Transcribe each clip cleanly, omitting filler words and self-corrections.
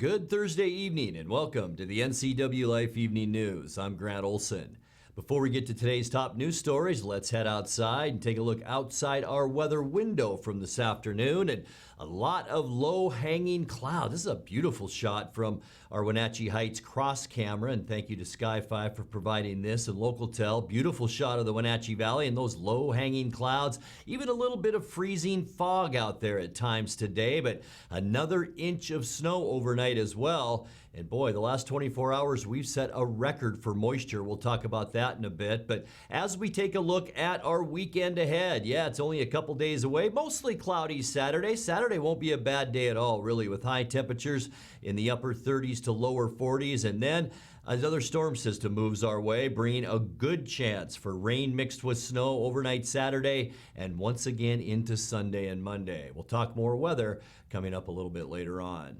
Good Thursday evening and welcome to the NCWLIFE Evening News. I'm Grant Olson. Before we get to today's top news stories, let's head outside and take a look outside our weather window from this afternoon. And a lot of low-hanging cloud. This is a beautiful shot from our Wenatchee Heights cross camera, and thank you to Sky5 for providing this and Localtel. Beautiful shot of the Wenatchee Valley and those low-hanging clouds. Even a little bit of freezing fog out there at times today, but another inch of snow overnight as well. And boy, the last 24 hours, we've set a record for moisture. We'll talk about that in a bit. But as we take a look at our weekend ahead, yeah, it's only a couple days away. Mostly cloudy Saturday. Saturday won't be a bad day at all, really, with high temperatures in the upper 30s to lower 40s. And then another storm system moves our way, bringing a good chance for rain mixed with snow overnight Saturday and once again into Sunday and Monday. We'll talk more weather coming up a little bit later on.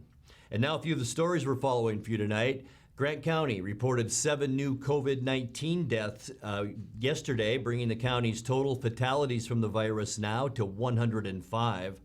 And now a few of the stories we're following for you tonight. Grant County reported 7 new COVID-19 deaths yesterday, bringing the county's total fatalities from the virus now to 105.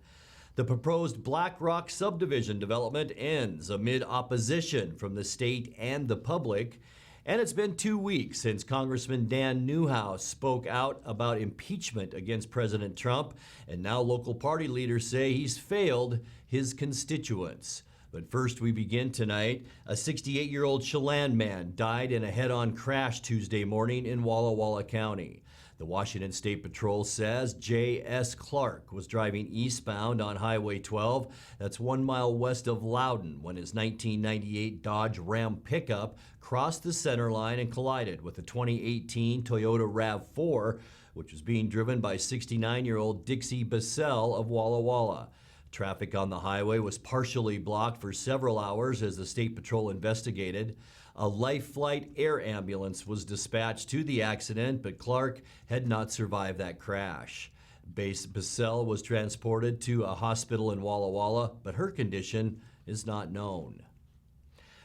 The proposed Black Rock subdivision development ends amid opposition from the state and the public. And it's been 2 weeks since Congressman Dan Newhouse spoke out about impeachment against President Trump. And now local party leaders say he's failed his constituents. But first, we begin tonight. A 68-year-old Chelan man died in a head-on crash Tuesday morning in Walla Walla County. The Washington State Patrol says J.S. Clark was driving eastbound on Highway 12. That's 1 mile west of Loudon when his 1998 Dodge Ram pickup crossed the center line and collided with a 2018 Toyota RAV4, which was being driven by 69-year-old Dixie Basin of Walla Walla. Traffic on the highway was partially blocked for several hours as the State Patrol investigated. A Life Flight air ambulance was dispatched to the accident, but Clark had not survived that crash. Basin was transported to a hospital in Walla Walla, but her condition is not known.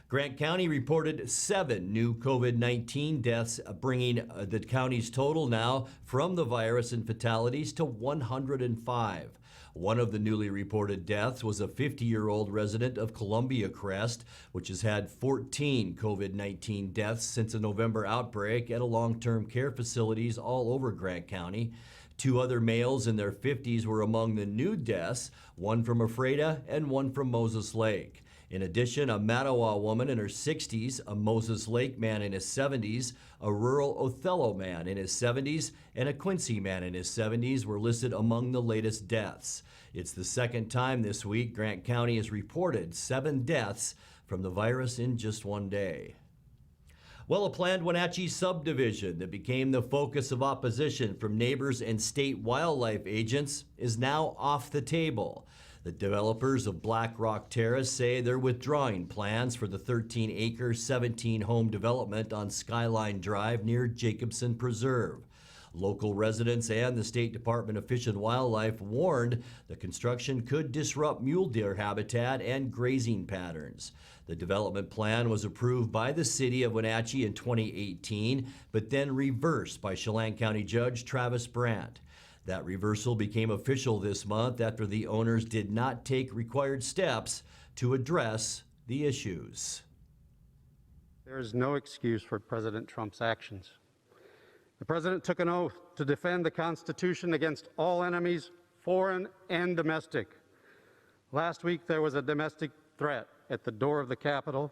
Grant County reported 7 new COVID-19 deaths, bringing the county's total now from the virus and fatalities to 105. One of the newly reported deaths was a 50-year-old resident of Columbia Crest, which has had 14 COVID-19 deaths since a November outbreak at a long-term care facilities all over Grant County. 2 other males in their 50s were among the new deaths, one from Ephrata and one from Moses Lake. In addition, a Mattawa woman in her 60s, a Moses Lake man in his 70s, a rural Othello man in his 70s, and a Quincy man in his 70s were listed among the latest deaths. It's the second time this week Grant County has reported 7 deaths from the virus in just one day. Well, a planned Wenatchee subdivision that became the focus of opposition from neighbors and state wildlife agents is now off the table. The developers of Black Rock Terrace say they're withdrawing plans for the 13-acre, 17-home development on Skyline Drive near Jacobson Preserve. Local residents and the State Department of Fish and Wildlife warned the construction could disrupt mule deer habitat and grazing patterns. The development plan was approved by the city of Wenatchee in 2018, but then reversed by Chelan County Judge Travis Brandt. That reversal became official this month after the owners did not take required steps to address the issues. There is no excuse for President Trump's actions. The president took an oath to defend the Constitution against all enemies, foreign and domestic. Last week there was a domestic threat at the door of the Capitol,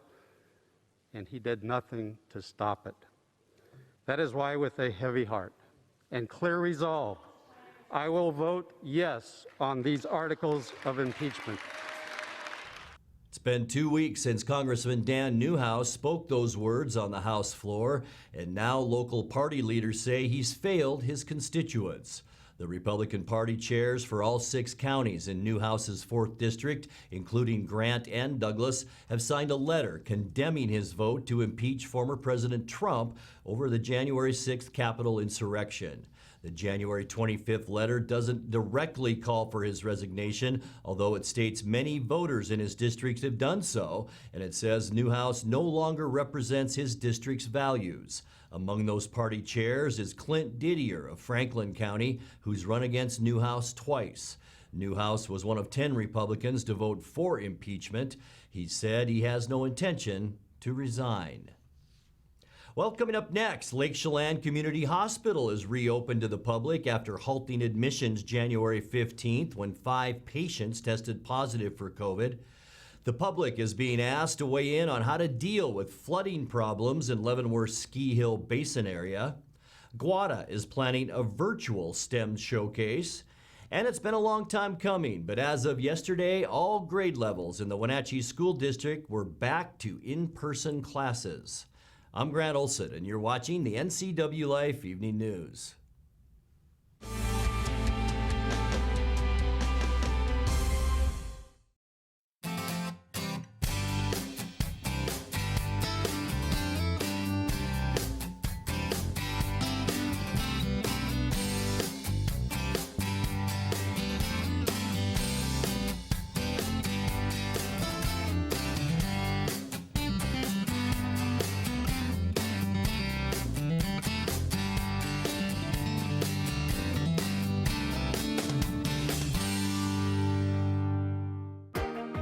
and he did nothing to stop it. That is why, with a heavy heart and clear resolve, I will vote yes on these articles of impeachment. It's been 2 weeks since Congressman Dan Newhouse spoke those words on the House floor, and now local party leaders say he's failed his constituents. The Republican Party chairs for all 6 counties in Newhouse's 4th district, including Grant and Douglas, have signed a letter condemning his vote to impeach former President Trump over the January 6th Capitol insurrection. The January 25th letter doesn't directly call for his resignation, although it states many voters in his district have done so, and it says Newhouse no longer represents his district's values. Among those party chairs is Clint Didier of Franklin County, who's run against Newhouse twice. Newhouse was one of 10 Republicans to vote for impeachment. He said he has no intention to resign. Well, coming up next, Lake Chelan Community Hospital is reopened to the public after halting admissions January 15th when 5 patients tested positive for COVID. The public is being asked to weigh in on how to deal with flooding problems in Leavenworth's Ski Hill Basin area. GWADA is planning a virtual STEM showcase. And it's been a long time coming, but as of yesterday, all grade levels in the Wenatchee School District were back to in-person classes. I'm Grant Olson, and you're watching the NCWLIFE Evening News.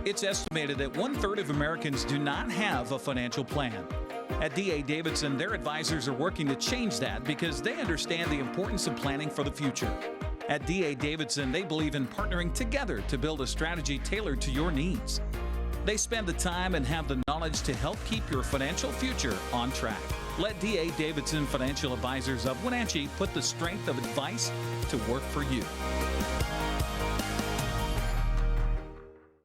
It's estimated that 1/3 of Americans do not have a financial plan. At D.A. Davidson, their advisors are working to change that because they understand the importance of planning for the future. At D.A. Davidson, they believe in partnering together to build a strategy tailored to your needs. They spend the time and have the knowledge to help keep your financial future on track. Let D.A. Davidson Financial Advisors of Wenatchee put the strength of advice to work for you.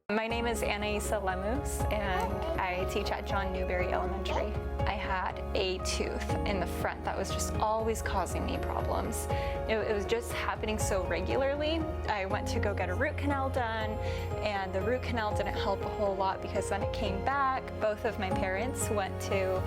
My name is Anaisa Lemus, and I teach at John Newberry Elementary. I had a tooth in the front that was just always causing me problems. It was just happening so regularly. I went to go get a root canal done, and the root canal didn't help a whole lot because then it came back. Both of my parents went to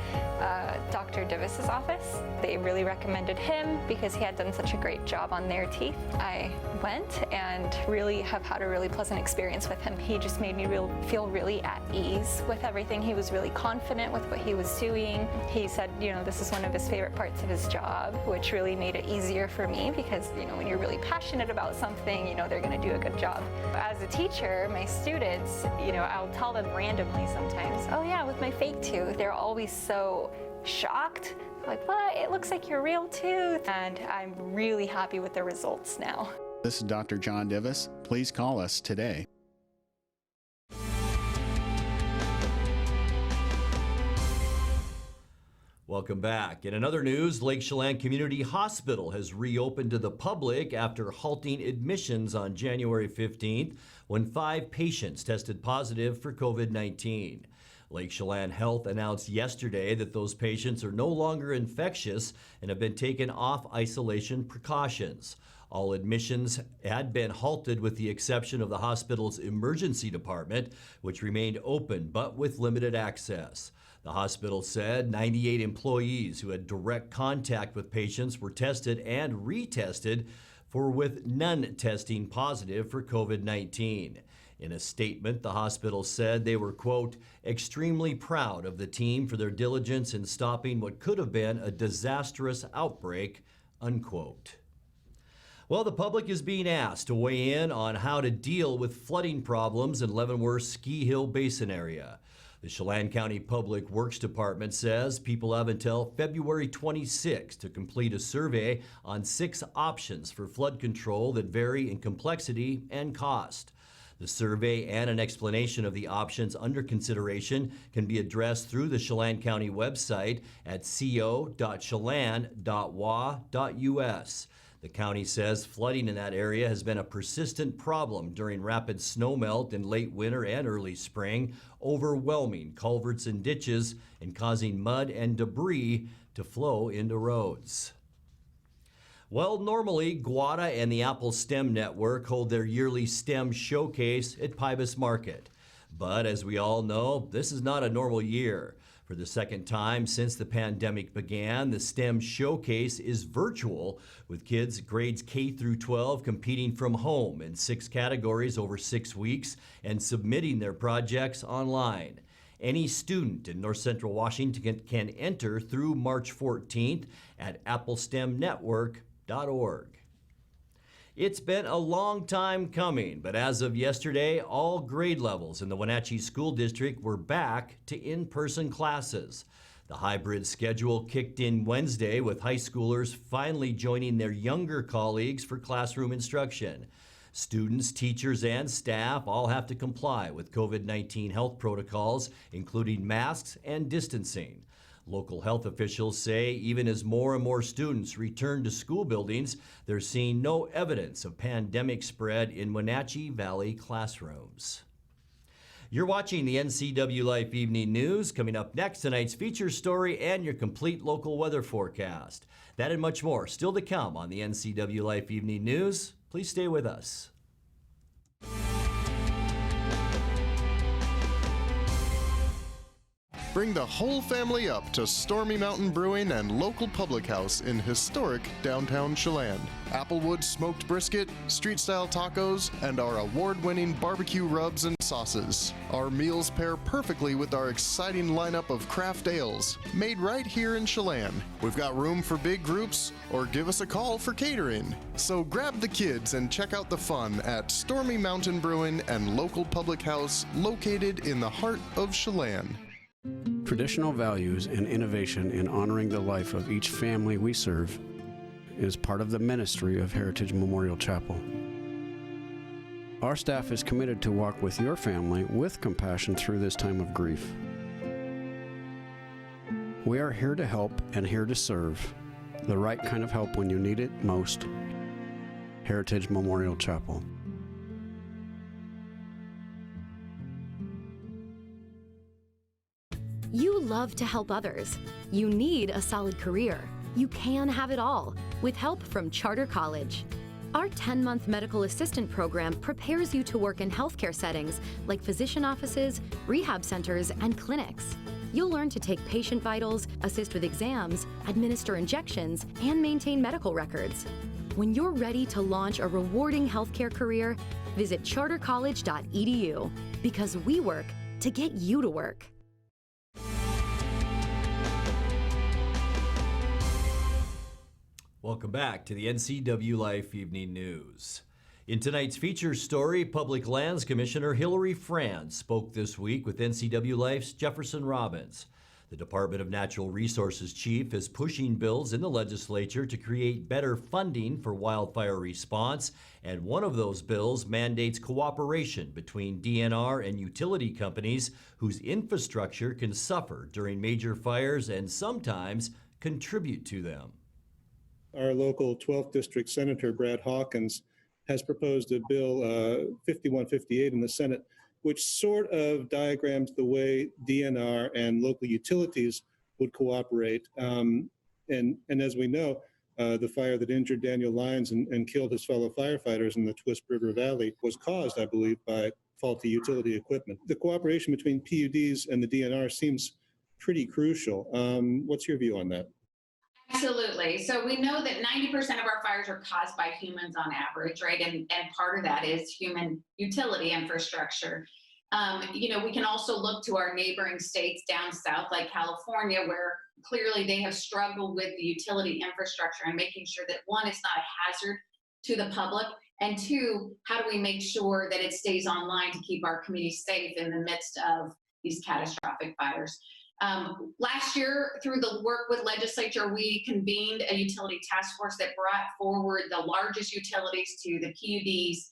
Dr. Divis's office. They really recommended him because he had done such a great job on their teeth. I went and really have had a really pleasant experience with him. He just made me feel really at ease with everything. He was really confident with what he was doing. He said, this is one of his favorite parts of his job, which really made it easier for me because, when you're really passionate about something, they're going to do a good job. As a teacher, my students, I'll tell them randomly sometimes, oh yeah, with my fake tooth, they're always so shocked. Like, what? It looks like your real tooth. And I'm really happy with the results now. This is Dr. John Divis. Please call us today. Welcome back. In another news, Lake Chelan Community Hospital has reopened to the public after halting admissions on January 15th when 5 patients tested positive for COVID-19. Lake Chelan Health announced yesterday that those patients are no longer infectious and have been taken off isolation precautions. All admissions had been halted with the exception of the hospital's emergency department, which remained open but with limited access. The hospital said 98 employees who had direct contact with patients were tested and retested, with none testing positive for COVID-19. In a statement, the hospital said they were, quote, extremely proud of the team for their diligence in stopping what could have been a disastrous outbreak, unquote. Well, the public is being asked to weigh in on how to deal with flooding problems in Leavenworth's Ski Hill Basin area. The Chelan County Public Works Department says people have until February 26 to complete a survey on 6 options for flood control that vary in complexity and cost. The survey and an explanation of the options under consideration can be addressed through the Chelan County website at co.chelan.wa.us. The county says flooding in that area has been a persistent problem during rapid snowmelt in late winter and early spring, overwhelming culverts and ditches and causing mud and debris to flow into roads. Well, normally, GWADA and the Apple STEM Network hold their yearly STEM showcase at Pybus Market. But as we all know, this is not a normal year. For the second time since the pandemic began, the STEM Showcase is virtual, with kids grades K through 12 competing from home in 6 categories over 6 weeks and submitting their projects online. Any student in North Central Washington can enter through March 14th at applestemnetwork.org. It's been a long time coming, but as of yesterday, all grade levels in the Wenatchee School District were back to in-person classes. The hybrid schedule kicked in Wednesday with high schoolers finally joining their younger colleagues for classroom instruction. Students, teachers, and staff all have to comply with COVID-19 health protocols, including masks and distancing. Local health officials say even as more and more students return to school buildings, they're seeing no evidence of pandemic spread in Wenatchee Valley classrooms. You're watching the NCWLIFE Evening News. Coming up next, tonight's feature story and your complete local weather forecast. That and much more still to come on the NCWLIFE Evening News. Please stay with us. Bring the whole family up to Stormy Mountain Brewing and local public house in historic downtown Chelan. Applewood smoked brisket, street-style tacos, and our award-winning barbecue rubs and sauces. Our meals pair perfectly with our exciting lineup of craft ales, made right here in Chelan. We've got room for big groups, or give us a call for catering. So grab the kids and check out the fun at Stormy Mountain Brewing and local public house located in the heart of Chelan. Traditional values and innovation in honoring the life of each family we serve is part of the ministry of Heritage Memorial Chapel. Our staff is committed to walk with your family with compassion through this time of grief. We are here to help and here to serve, the right kind of help when you need it most. Heritage Memorial Chapel. You love to help others. You need a solid career. You can have it all with help from Charter College. Our 10-month medical assistant program prepares you to work in healthcare settings like physician offices, rehab centers, and clinics. You'll learn to take patient vitals, assist with exams, administer injections, and maintain medical records. When you're ready to launch a rewarding healthcare career, visit chartercollege.edu because we work to get you to work. Welcome back to the NCWLIFE Evening News. In tonight's feature story, Public Lands Commissioner Hillary Franz spoke this week with NCWLIFE's Jefferson Robbins. The Department of Natural Resources chief is pushing bills in the legislature to create better funding for wildfire response, and one of those bills mandates cooperation between DNR and utility companies whose infrastructure can suffer during major fires and sometimes contribute to them. Our local 12th District Senator Brad Hawkins has proposed a bill 5158 in the Senate, which sort of diagrams the way DNR and local utilities would cooperate. And as we know, the fire that injured Daniel Lyons and killed his fellow firefighters in the Twist River Valley was caused, I believe, by faulty utility equipment. The cooperation between PUDs and the DNR seems pretty crucial. What's your view on that? Absolutely. So we know that 90% of our fires are caused by humans on average, right? And part of that is human utility infrastructure. We can also look to our neighboring states down south, like California, where clearly they have struggled with the utility infrastructure and making sure that, one, it's not a hazard to the public, and two, how do we make sure that it stays online to keep our communities safe in the midst of these catastrophic fires. Last year, through the work with legislature, we convened a utility task force that brought forward the largest utilities to the PUDs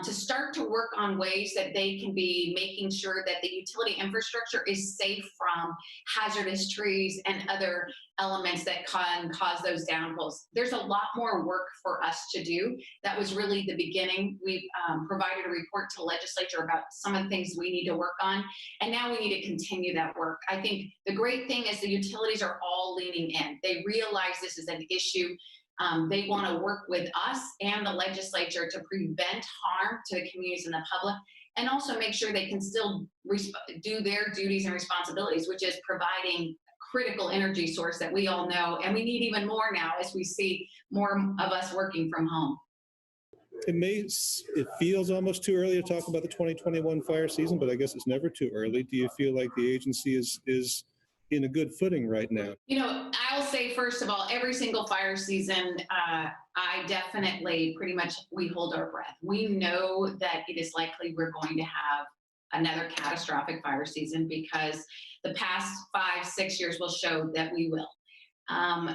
to start to work on ways that they can be making sure that the utility infrastructure is safe from hazardous trees and other elements that can cause those downfalls. There's a lot more work for us to do. That was really the beginning. We've provided a report to the legislature about some of the things we need to work on, and now we need to continue that work. I think the great thing is the utilities are all leaning in. They realize this is an issue. They want to work with us and the legislature to prevent harm to the communities and the public, and also make sure they can still do their duties and responsibilities, which is providing critical energy source that we all know, and we need even more now as we see more of us working from home. It feels almost too early to talk about the 2021 fire season, but I guess it's never too early. Do you feel like the agency is in a good footing right now? You know, I'll say, first of all, every single fire season, I definitely pretty much, we hold our breath. We know that it is likely we're going to have another catastrophic fire season because the past 5-6 years will show that we will.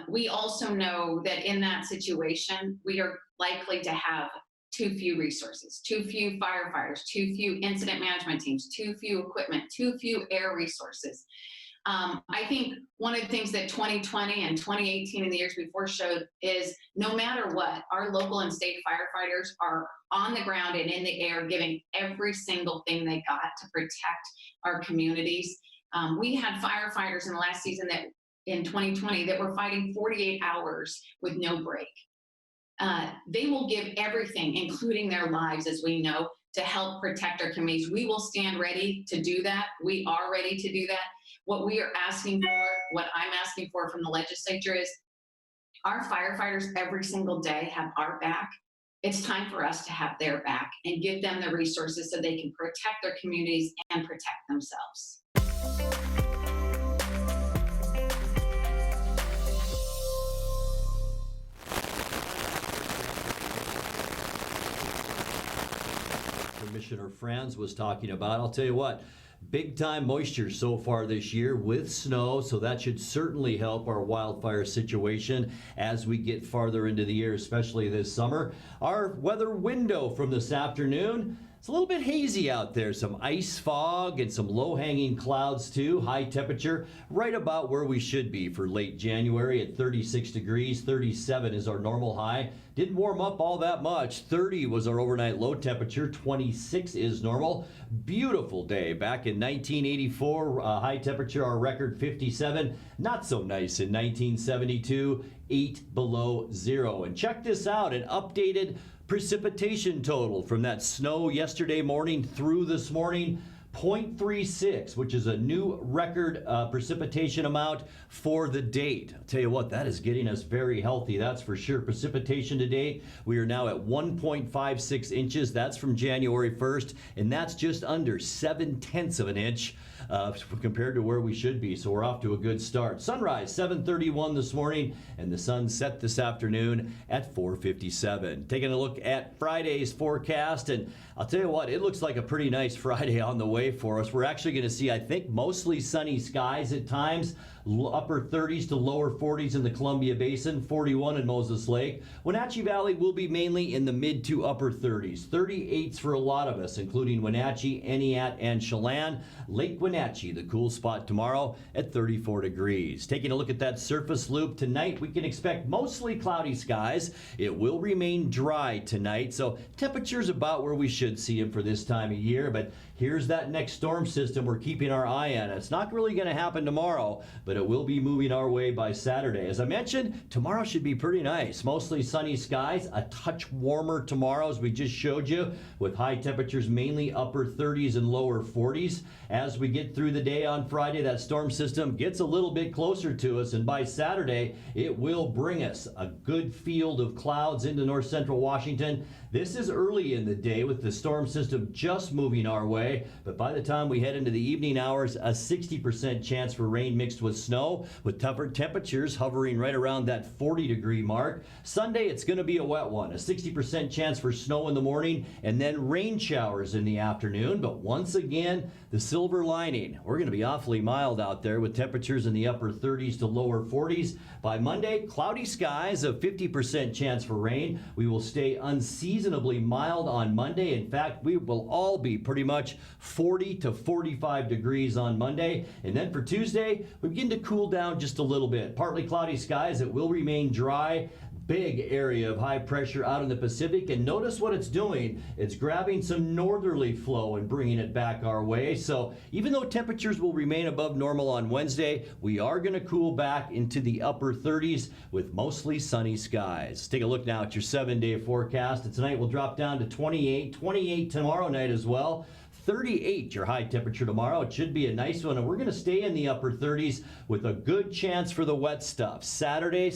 We also know that in that situation, we are likely to have too few resources, too few firefighters, too few incident management teams, too few equipment, too few air resources. I think one of the things that 2020 and 2018 and the years before showed is no matter what, our local and state firefighters are on the ground and in the air giving every single thing they got to protect our communities. We had firefighters in the last season that in 2020 that were fighting 48 hours with no break. They will give everything, including their lives, as we know, to help protect our communities. We will stand ready to do that. We are ready to do that. What we are asking for, what I'm asking for from the legislature is our firefighters every single day have our back. It's time for us to have their back and give them the resources so they can protect their communities and protect themselves. Commissioner Franz was talking about. I'll tell you what, big time moisture so far this year with snow, so that should certainly help our wildfire situation as we get farther into the year, especially this summer. Our weather window from this afternoon, it's a little bit hazy out there. Some ice fog and some low-hanging clouds too. High temperature right about where we should be for late January at 36 degrees. 37 is our normal high. Didn't warm up all that much. 30 was our overnight low temperature. 26 is normal. Beautiful day. Back in 1984, high temperature, our record 57. Not so nice in 1972, 8 below zero. And check this out, an updated precipitation total from that snow yesterday morning through this morning. 0.36, which is a new record precipitation amount for the date. I'll tell you what, that is getting us very healthy, that's for sure. Precipitation to date, we are now at 1.56 inches. That's from January 1st, and that's just under 0.7 of an inch compared to where we should be. So we're off to a good start. Sunrise 7:31 this morning, and the sun set this afternoon at 4:57. Taking a look at Friday's forecast, and I'll tell you what, it looks like a pretty nice Friday on the way for us. We're actually going to see, I think, mostly sunny skies at times. Upper 30s to lower 40s in the Columbia Basin, 41 in Moses Lake. Wenatchee Valley will be mainly in the mid to upper 30s. 38s for a lot of us, including Wenatchee, Eniat, and Chelan. Lake Wenatchee, the cool spot tomorrow at 34 degrees. Taking a look at that surface loop tonight, we can expect mostly cloudy skies. It will remain dry tonight, so temperatures about where we should see them for this time of year. But here's that next storm system we're keeping our eye on. It's not really going to happen tomorrow, but it will be moving our way by Saturday. As I mentioned, tomorrow should be pretty nice. Mostly sunny skies, a touch warmer tomorrow as we just showed you, with high temperatures mainly upper 30s and lower 40s. As we get through the day on Friday, that storm system gets a little bit closer to us, and by Saturday, it will bring us a good field of clouds into north central Washington. This is early in the day with the storm system just moving our way, but by the time we head into the evening hours, a 60% chance for rain mixed with snow, with tougher temperatures hovering right around that 40-degree mark. Sunday, it's going to be a wet one, a 60% chance for snow in the morning, and then rain showers in the afternoon. But once again, the silver lining, we're going to be awfully mild out there with temperatures in the upper 30s to lower 40s. By Monday, cloudy skies, a 50% chance for rain. We will stay unseasonably mild on Monday. In fact, we will all be pretty much 40 to 45 degrees on Monday. And then for Tuesday, we begin to cool down just a little bit. Partly cloudy skies, it will remain dry. Big area of high pressure out in the Pacific, and notice what it's doing. It's grabbing some northerly flow and bringing it back our way. So even though temperatures will remain above normal on Wednesday, we are going to cool back into the upper 30s with mostly sunny skies. Take a look now at your 7-day forecast. Tonight will drop down to 28 tomorrow night as well. 38 your high temperature tomorrow. It should be a nice one, and we're going to stay in the upper 30s with a good chance for the wet stuff. Saturday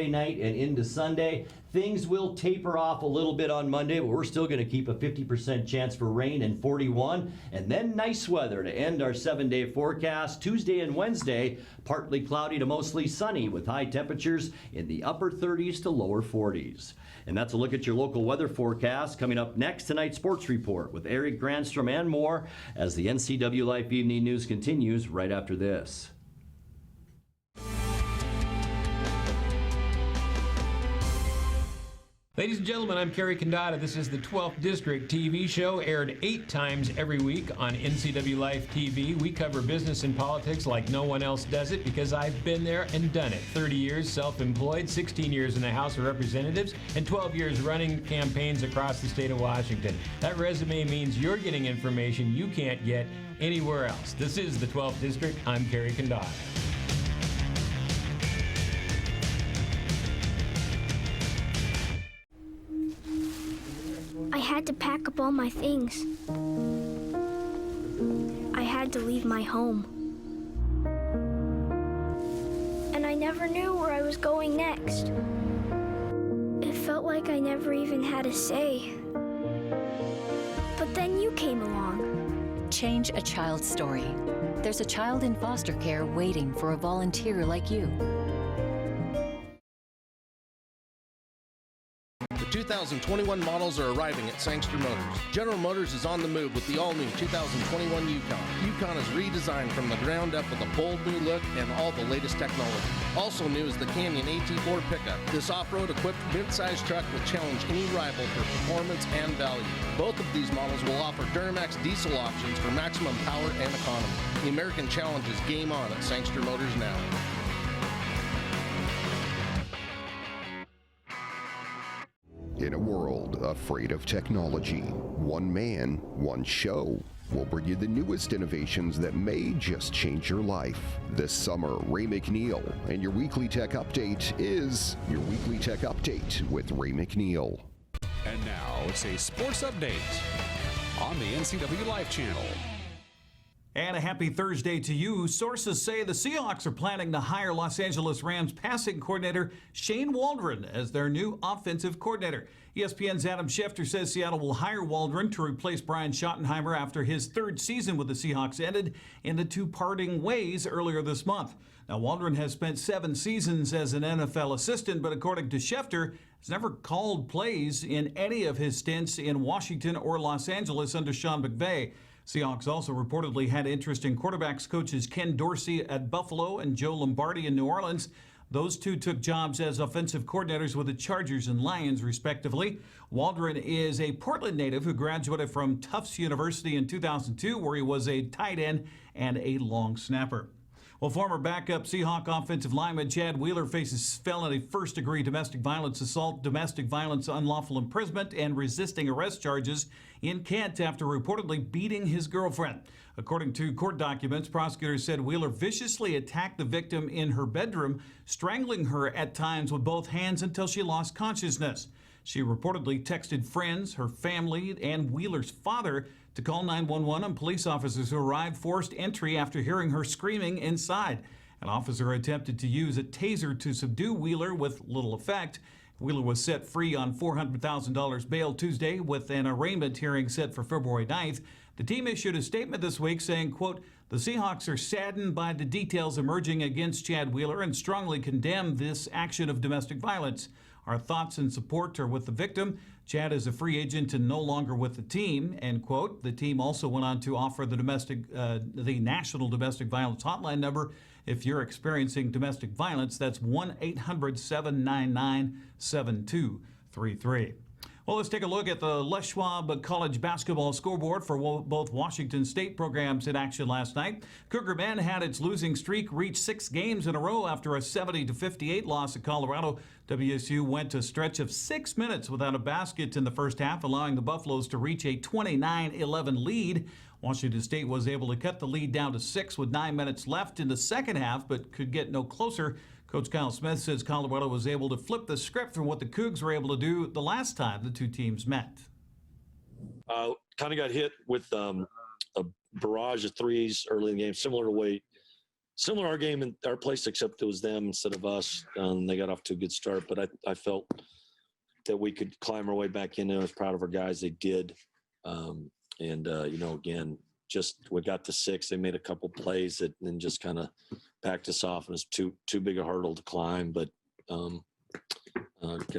night and into Sunday, Things will taper off a little bit on Monday, but we're still going to keep a 50% chance for rain and 41. And then nice weather to end our 7-day forecast. Tuesday and Wednesday, partly cloudy to mostly sunny with high temperatures in the upper 30s to lower 40s. And that's a look at your local weather forecast. Coming up next, tonight's sports report with Eric Granstrom and more as the NCWLIFE Evening News continues right after this. Ladies and gentlemen, I'm Kerry Condada. This is the 12th District TV show, aired 8 times every week on NCWLIFE TV. We cover business and politics like no one else does it because I've been there and done it. 30 years self-employed, 16 years in the House of Representatives, and 12 years running campaigns across the state of Washington. That resume means you're getting information you can't get anywhere else. This is the 12th District. I'm Kerry Condada. I had to pack up all my things. I had to leave my home. And I never knew where I was going next. It felt like I never even had a say. But then you came along. Change a child's story. There's a child in foster care waiting for a volunteer like you. The 2021 models are arriving at Sangster Motors. General Motors is on the move with the all-new 2021 Yukon. Yukon is redesigned from the ground up with a bold new look and all the latest technology. Also new is the Canyon AT4 pickup. This off-road equipped mid-size truck will challenge any rival for performance and value. Both of these models will offer Duramax diesel options for maximum power and economy. The American Challenge is game on at Sangster Motors now. In a world afraid of technology, one man, one show will bring you the newest innovations that may just change your life. This summer, Ray McNeil, and your Weekly Tech Update is your Weekly Tech Update with Ray McNeil. And now it's a sports update on the NCWLIFE channel. And a happy Thursday to you. Sources say the Seahawks are planning to hire Los Angeles Rams passing coordinator Shane Waldron as their new offensive coordinator. ESPN's Adam Schefter says Seattle will hire Waldron to replace Brian Schottenheimer after his third season with the Seahawks ended in the two parting ways earlier this month. Now, Waldron has spent 7 seasons as an NFL assistant, but according to Schefter, has never called plays in any of his stints in Washington or Los Angeles under Sean McVay. Seahawks also reportedly had interest in quarterbacks coaches Ken Dorsey at Buffalo and Joe Lombardi in New Orleans. Those two took jobs as offensive coordinators with the Chargers and Lions, respectively. Waldron is a Portland native who graduated from Tufts University in 2002, where he was a tight end and a long snapper. Well, former backup Seahawk offensive lineman Chad Wheeler faces felony first-degree domestic violence assault, domestic violence, unlawful imprisonment, and resisting arrest charges in Kent after reportedly beating his girlfriend. According to court documents, prosecutors said Wheeler viciously attacked the victim in her bedroom, strangling her at times with both hands until she lost consciousness. She reportedly texted friends, her family, and Wheeler's father to call 911, and police officers who arrived forced entry after hearing her screaming inside. An officer attempted to use a taser to subdue Wheeler with little effect. Wheeler was set free on $400,000 bail Tuesday with an arraignment hearing set for February 9th. The team issued a statement this week saying, quote, "The Seahawks are saddened by the details emerging against Chad Wheeler and strongly condemn this action of domestic violence. Our thoughts and support are with the victim. Chad is a free agent and no longer with the team," end quote. The team also went on to offer the National Domestic Violence Hotline number. If you're experiencing domestic violence, that's 1-800-799-7233. Well, let's take a look at the Les Schwab College basketball scoreboard for both Washington State programs in action last night. Cougar men had its losing streak reach 6 games in a row after a 70-58 loss at Colorado. WSU went a stretch of 6 minutes without a basket in the first half, allowing the Buffaloes to reach a 29-11 lead. Washington State was able to cut the lead down to 6 with 9 minutes left in the second half, but could get no closer. Coach Kyle Smith says Colorado was able to flip the script from what the Cougs were able to do the last time the two teams met. Kind of got hit with a barrage of threes early in the game, similar to our game in our place, except it was them instead of us, and they got off to a good start. But I felt that we could climb our way back in. I was proud of our guys. They did. Again, just we got to 6. They made a couple plays that then just kind of backed us off, and it's too big a hurdle to climb. But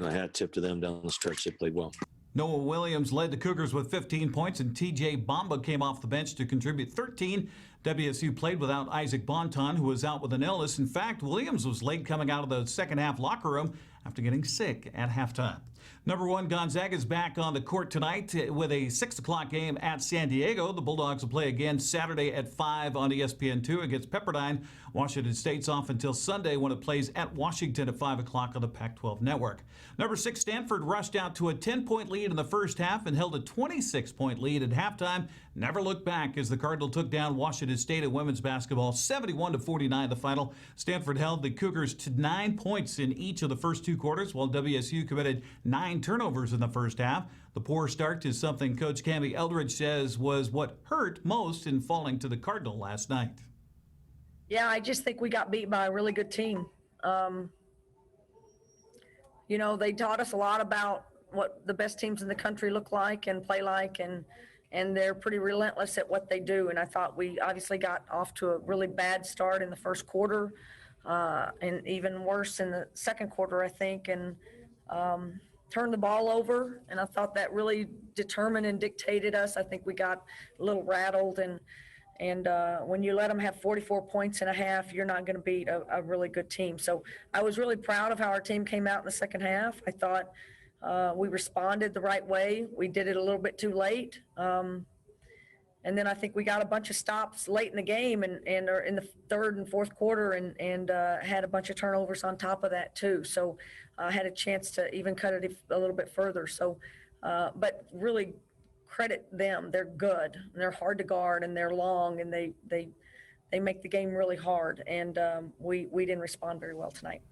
hat tip to them down the stretch. They played well. Noah Williams led the Cougars with 15 points, and T.J. Bamba came off the bench to contribute 13. WSU played without Isaac Bonton, who was out with an illness. In fact, Williams was late coming out of the second half locker room after getting sick at halftime. Number 1, Gonzaga is back on the court tonight with a 6 o'clock game at San Diego. The Bulldogs will play again Saturday at 5 on ESPN2 against Pepperdine. Washington State's off until Sunday when it plays at Washington at 5 o'clock on the Pac-12 network. Number 6, Stanford rushed out to a 10-point lead in the first half and held a 26-point lead at halftime. Never looked back as the Cardinal took down Washington State in women's basketball 71-49 the final. Stanford held the Cougars to 9 points in each of the first 2 quarters, while WSU committed 9 turnovers in the first half. The poor start is something Coach Cammie Eldridge says was what hurt most in falling to the Cardinal last night. Yeah, I just think we got beat by a really good team. They taught us a lot about what the best teams in the country look like and play like, and they're pretty relentless at what they do. And I thought we obviously got off to a really bad start in the first quarter, and even worse in the second quarter, I think, and turned the ball over. And I thought that really determined and dictated us. I think we got a little rattled, and when you let them have 44 points in a half, you're not going to beat a really good team. So I was really proud of how our team came out in the second half. I thought we responded the right way. We did it a little bit too late. And then I think we got a bunch of stops late in the game and are in the third and fourth quarter and had a bunch of turnovers on top of that too. So I had a chance to even cut it a little bit further. So, but really credit them. They're good. And they're hard to guard, and they're long, and they make the game really hard. And we didn't respond very well tonight.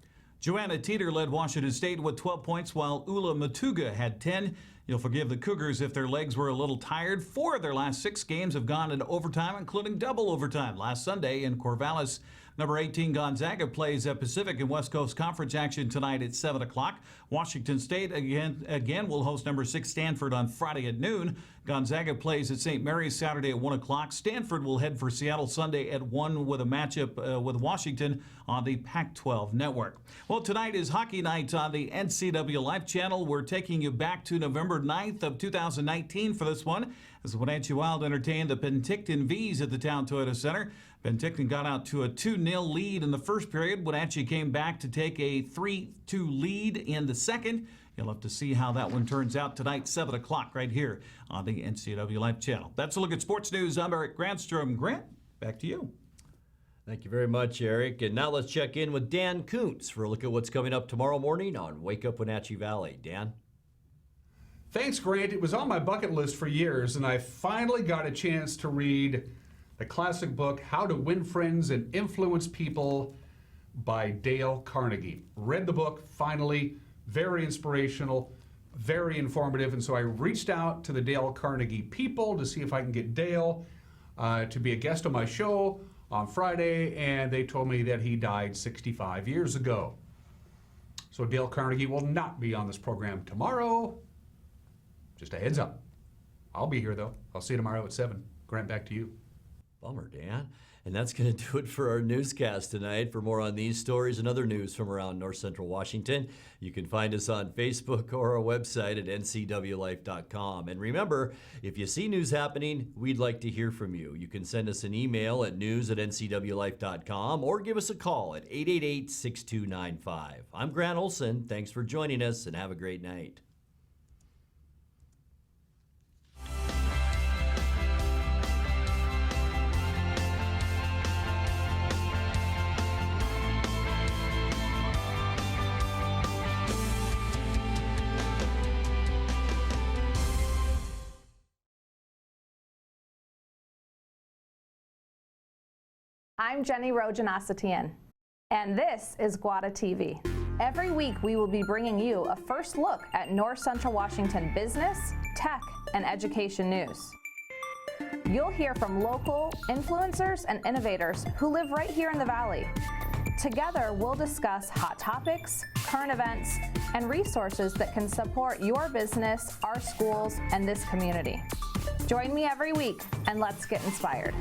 Joanna Teeter led Washington State with 12 points, while Ula Matuga had 10. You'll forgive the Cougars if their legs were a little tired. 4 of their last 6 games have gone into overtime, including double overtime last Sunday in Corvallis. Number 18, Gonzaga plays at Pacific and West Coast Conference action tonight at 7 o'clock. Washington State again will host number 6 Stanford on Friday at noon. Gonzaga plays at St. Mary's Saturday at 1 o'clock. Stanford will head for Seattle Sunday at 1 with a matchup with Washington on the Pac-12 network. Well, tonight is hockey night on the NCWLIFE channel. We're taking you back to November 9th of 2019 for this one, as the Wenatchee Wild entertained the Penticton V's at the Town Toyota Center. Penticton got out to a 2-0 lead in the first period. Wenatchee came back to take a 3-2 lead in the second. You'll have to see how that one turns out tonight, 7 o'clock, right here on the NCWLIFE channel. That's a look at sports news. I'm Eric Grantstrom. Grant, back to you. Thank you very much, Eric. And now let's check in with Dan Kuntz for a look at what's coming up tomorrow morning on Wake Up Wenatchee Valley. Dan? Thanks, Grant. It was on my bucket list for years, and I finally got a chance to read the classic book, How to Win Friends and Influence People by Dale Carnegie. Read the book, finally. Very inspirational, very informative, and so I reached out to the Dale Carnegie people to see if I can get Dale to be a guest on my show on Friday, and they told me that he died 65 years ago. So Dale Carnegie will not be on this program tomorrow. Just a heads up. I'll be here, though. I'll see you tomorrow at 7. Grant, back to you. Bummer, Dan. And that's going to do it for our newscast tonight. For more on these stories and other news from around North Central Washington, you can find us on Facebook or our website at ncwlife.com. And remember, if you see news happening, we'd like to hear from you. You can send us an email at news@ncwlife.com or give us a call at 888-6295. I'm Grant Olson. Thanks for joining us, and have a great night. I'm Jenny Rojanasatian, and this is Guada TV. Every week we will be bringing you a first look at North Central Washington business, tech, and education news. You'll hear from local influencers and innovators who live right here in the Valley. Together we'll discuss hot topics, current events, and resources that can support your business, our schools, and this community. Join me every week, and let's get inspired.